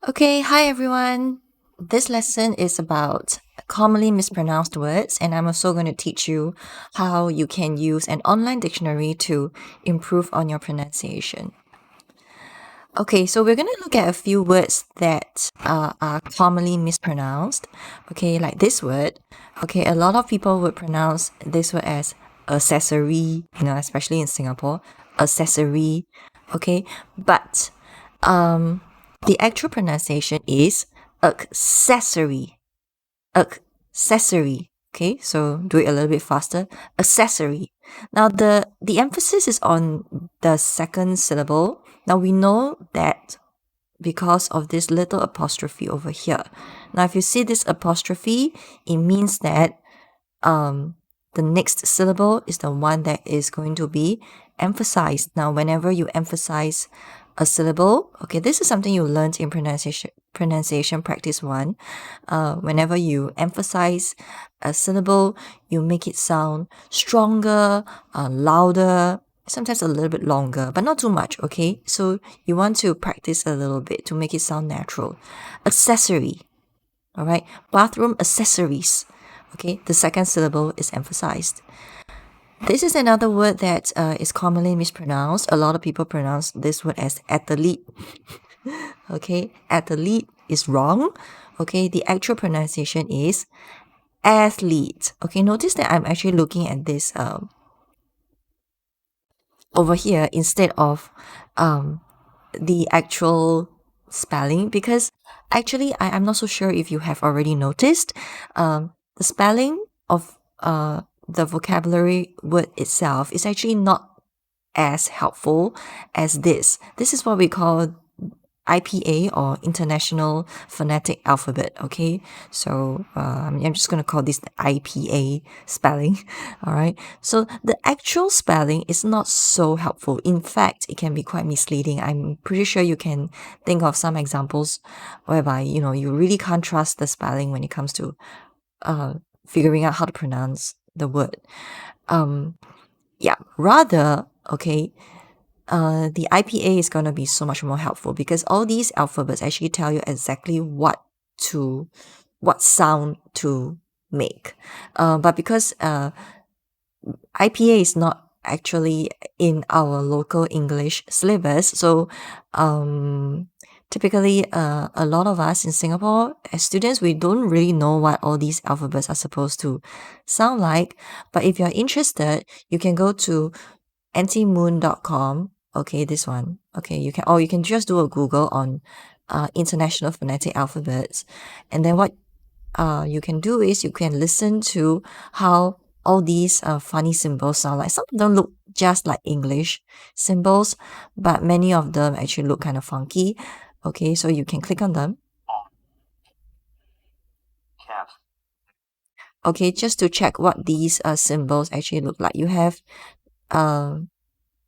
Okay, hi everyone. This lesson is about commonly mispronounced words, and I'm also going to teach you how you can use an online dictionary to improve on your pronunciation. Okay, so we're going to look at a few words that are commonly mispronounced. Okay, like this word. Okay, a lot of people would pronounce this word as accessory, especially in Singapore, accessory. Okay, but the actual pronunciation is accessory. Accessory. Okay, so do it a little bit faster. Accessory. Now the emphasis is on the second syllable. Now we know that because of this little apostrophe over here. Now if you see this apostrophe, it means that the next syllable is the one that is going to be emphasized. Now, whenever you emphasize a syllable, okay, this is something you learned in pronunciation practice one. Whenever you emphasize a syllable, you make it sound stronger, louder, sometimes a little bit longer, but not too much, okay? So you want to practice a little bit to make it sound natural. Accessory, all right? Bathroom accessories. Okay, the second syllable is emphasized. This is another word that is commonly mispronounced. A lot of people pronounce this word as athlete. Okay, athlete is wrong. Okay, the actual pronunciation is athlete. Okay, notice that I'm actually looking at this over here instead of the actual spelling, because actually I'm not so sure if you have already noticed the spelling of the vocabulary word itself is actually not as helpful as this. This is what we call IPA, or International Phonetic Alphabet. Okay, so I'm just going to call this the IPA spelling. All right, so the actual spelling is not so helpful. In fact, it can be quite misleading. I'm pretty sure you can think of some examples whereby you really can't trust the spelling when it comes to figuring out how to pronounce the word. Yeah, rather, okay, the IPA is going to be so much more helpful, because all these alphabets actually tell you exactly what sound to make. But because IPA is not actually in our local English syllabus, so typically a lot of us in Singapore as students, we don't really know what all these alphabets are supposed to sound like. But if you're interested, you can go to antimoon.com. Okay, this one. Okay, you can just do a Google on International Phonetic Alphabets, and then what you can do is you can listen to how all these funny symbols sound like. Some of them look just like English symbols, but many of them actually look kind of funky. Okay, so you can click on them. Okay, just to check what these symbols actually look like. You have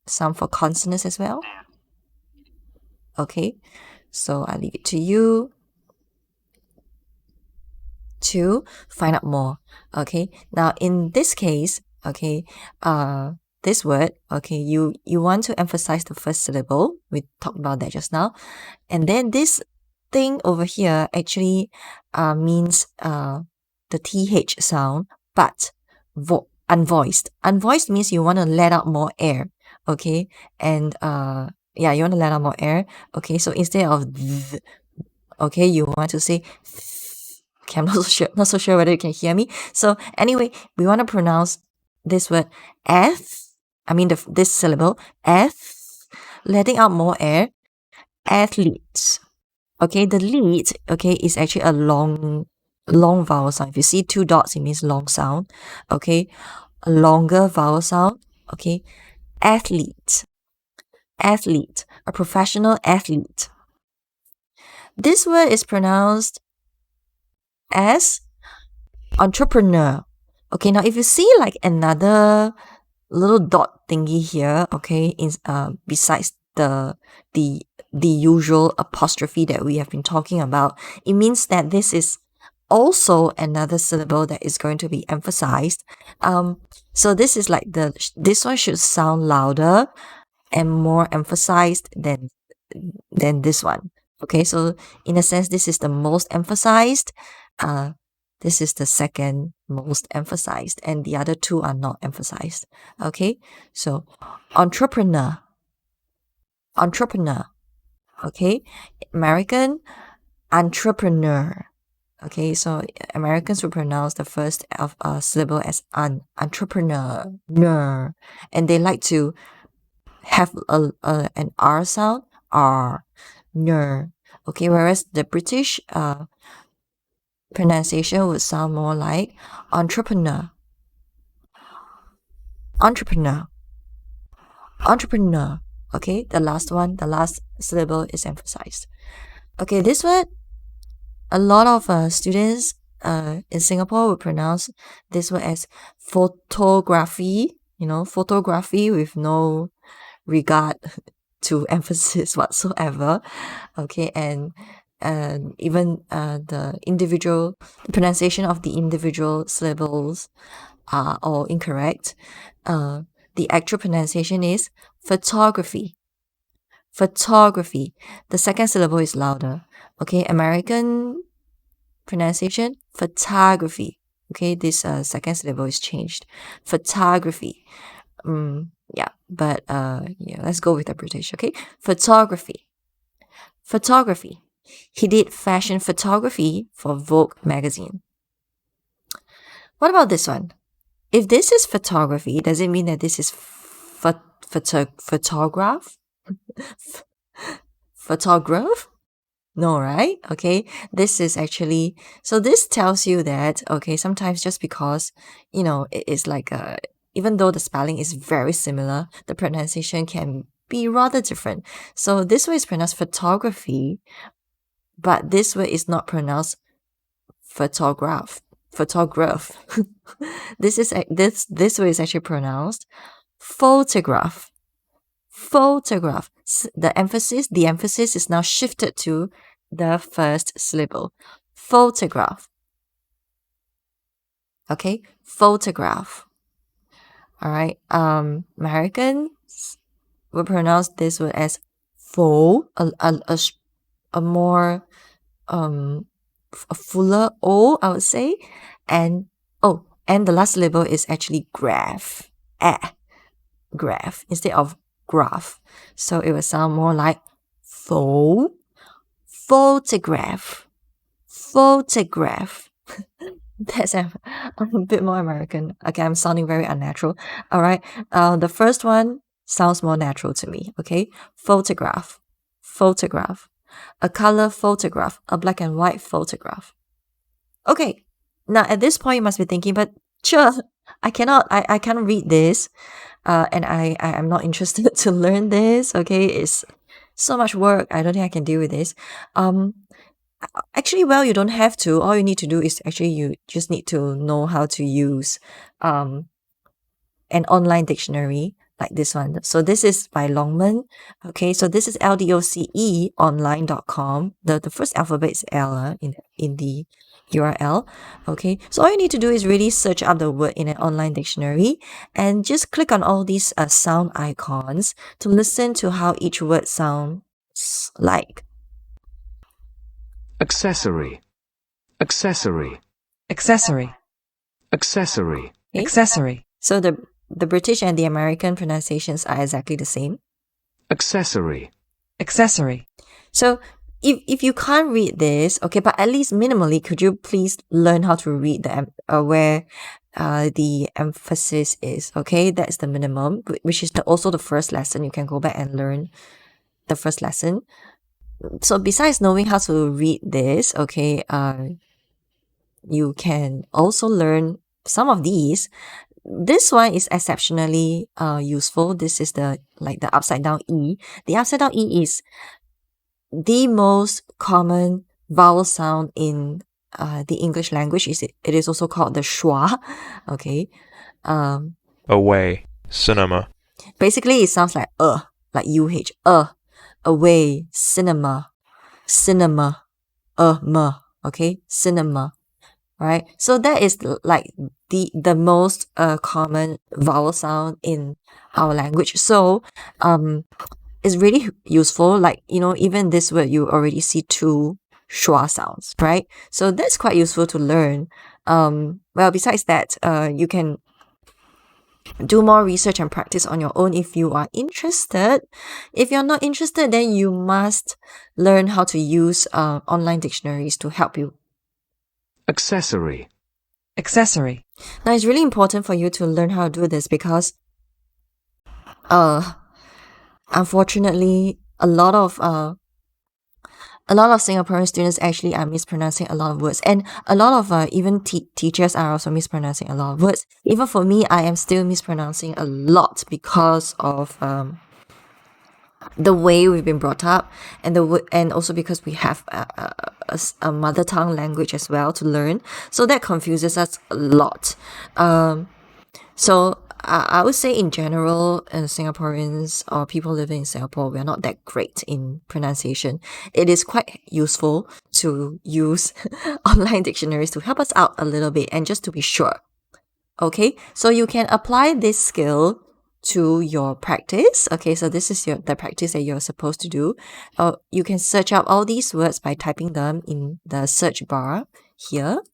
some for consonants as well. Okay, so I leave it to you to find out more. Okay, now in this case, okay, this word, okay, you want to emphasize the first syllable. We talked about that just now, and then this thing over here actually means the th sound, but unvoiced. Unvoiced means you want to let out more air. Okay, and yeah, you want to let out more air. Okay, so instead of th, okay, you want to say okay, I'm not so sure whether you can hear me. So anyway, we want to pronounce this word this syllable, letting out more air, athletes. Okay, the lead, okay, is actually a long vowel sound. If you see two dots, it means long sound. Okay, a longer vowel sound. Okay, athlete, a professional athlete. This word is pronounced as entrepreneur. Okay, now if you see like another little dot thingy here, okay, is besides the usual apostrophe that we have been talking about, it means that this is also another syllable that is going to be emphasized. So this is like this one should sound louder and more emphasized than this one. Okay, so in a sense, this is the most emphasized. This is the second most emphasized, and the other two are not emphasized. Okay, so entrepreneur, entrepreneur. Okay, American entrepreneur. Okay, so Americans will pronounce the first of syllable as entrepreneur, and they like to have an R sound, R, ner. Okay, whereas the British pronunciation would sound more like entrepreneur, entrepreneur, entrepreneur. Okay, the last syllable is emphasized. Okay, this word, a lot of students in Singapore would pronounce this word as photography, photography with no regard to emphasis whatsoever. Okay, and even the pronunciation of the individual syllables are all incorrect. The actual pronunciation is photography. Photography. The second syllable is louder. Okay, American pronunciation, photography. Okay, this second syllable is changed. Photography. Yeah, but let's go with the British. Okay, photography. Photography. He did fashion photography for Vogue magazine. What about this one? If this is photography, does it mean that this is photograph? Photograph? No, right? Okay, this is actually, so this tells you that, okay, sometimes just because, it is like even though the spelling is very similar, the pronunciation can be rather different. So this way is pronounced photography, but this way is not pronounced photograph. Photograph. This way is actually pronounced photograph. Photograph. The emphasis is now shifted to the first syllable. Photograph. Okay, photograph. All right. Americans will pronounce this word as pho, a more a fuller O, I would say, and the last syllable is actually graph. Graph instead of graph, so it will sound more like photograph. That's a bit more American. Okay, I'm sounding very unnatural. All right, the first one sounds more natural to me. Okay, photograph. A color photograph, a black and white photograph. Okay, now at this point you must be thinking, but sure, I can't read this, and I am not interested to learn this. Okay, it's so much work. I don't think I can deal with this. Actually, well, you don't have to. All you need to do is actually you just need to know how to use an online dictionary like this one. So this is by Longman. Okay, so this is LDOCE online.com. The first alphabet is L in the URL. Okay, so all you need to do is really search up the word in an online dictionary and just click on all these sound icons to listen to how each word sounds like. Accessory. Accessory. Accessory. Accessory. Okay? Accessory. So the British and the American pronunciations are exactly the same. Accessory. Accessory. So if you can't read this, okay, but at least minimally, could you please learn how to read where the emphasis is? Okay, that's the minimum, which is also the first lesson. You can go back and learn the first lesson. So besides knowing how to read this, okay, you can also learn some of these. This one is exceptionally useful. This is the upside down E. The upside down E is the most common vowel sound in the English language. It is also called the schwa. Okay. Away. Cinema. Basically, it sounds like like UH. Away. Cinema. Okay. Cinema. Right. So that is like the most common vowel sound in our language. So is really useful. Like, even this word, you already see two schwa sounds, right? So that's quite useful to learn. Well, besides that, you can do more research and practice on your own if you are interested. If you're not interested, then you must learn how to use online dictionaries to help you. Accessory. Accessory. Now, it's really important for you to learn how to do this because unfortunately, a lot of Singaporean students actually are mispronouncing a lot of words, and a lot of even teachers are also mispronouncing a lot of words. Even for me, I am still mispronouncing a lot because of the way we've been brought up, and also because we have a mother tongue language as well to learn, so that confuses us a lot. So I would say in general, Singaporeans or people living in Singapore, we are not that great in pronunciation. It is quite useful to use online dictionaries to help us out a little bit and just to be sure. Okay, so you can apply this skill to your practice. Okay, so this is the practice that you're supposed to do. You can search up all these words by typing them in the search bar here.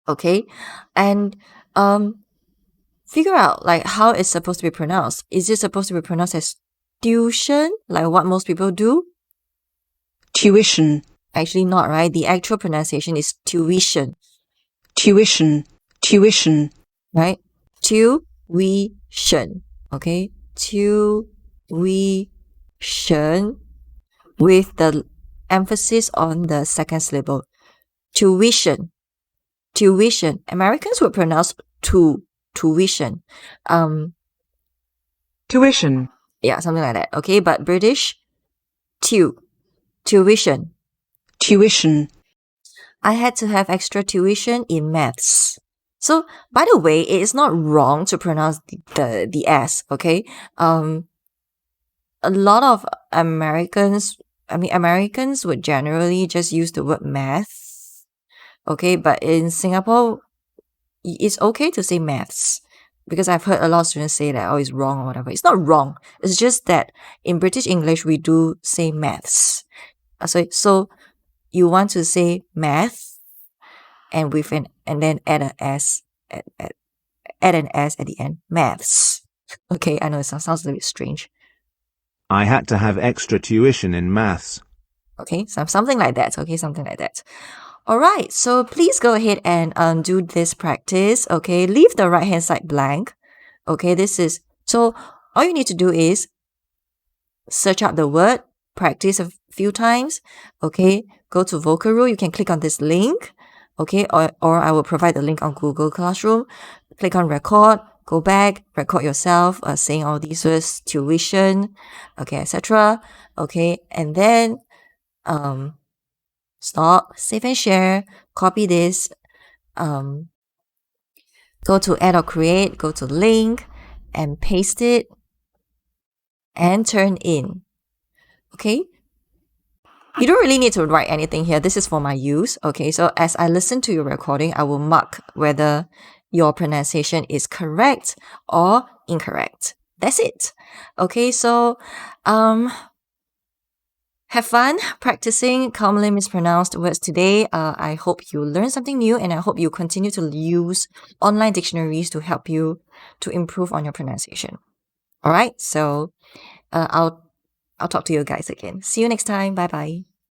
Okay, and figure out like how it's supposed to be pronounced. Is it supposed to be pronounced as tuition, like what most people do? Tuition. Actually not, right? The actual pronunciation is tuition. Tuition. Tuition. Right? Tuition. Okay? Tuition with the emphasis on the second syllable. Tuition. Tuition. Americans would pronounce tuition. Tuition. Yeah, something like that. Okay, but British, tuition. Tuition. I had to have extra tuition in maths. So, by the way, it is not wrong to pronounce the S, okay? A lot of Americans would generally just use the word math, okay? But in Singapore, it's okay to say maths because I've heard a lot of students say that, oh, it's wrong or whatever. It's not wrong. It's just that in British English, we do say maths. So you want to say math and then add an S add an S at the end. Maths. Okay, I know it sounds a little bit strange. I had to have extra tuition in maths. Okay, something like that. Okay, something like that. All right, so please go ahead and do this practice. Okay, leave the right hand side blank. Okay, so all you need to do is search up the word, practice a few times. Okay, go to Vocaloid. You can click on this link. Okay, or I will provide the link on Google Classroom. Click on record, go back, record yourself saying all these words, tuition, okay, etc. Okay, and then stop, save and share, copy this, go to add or create, go to link and paste it and turn in. Okay, you don't really need to write anything here. This is for my use. Okay, so as I listen to your recording, I will mark whether your pronunciation is correct or incorrect. That's it. Okay, so have fun practicing commonly mispronounced words today. I hope you learned something new, and I hope you continue to use online dictionaries to help you to improve on your pronunciation. All right, so I'll talk to you guys again. See you next time. Bye bye.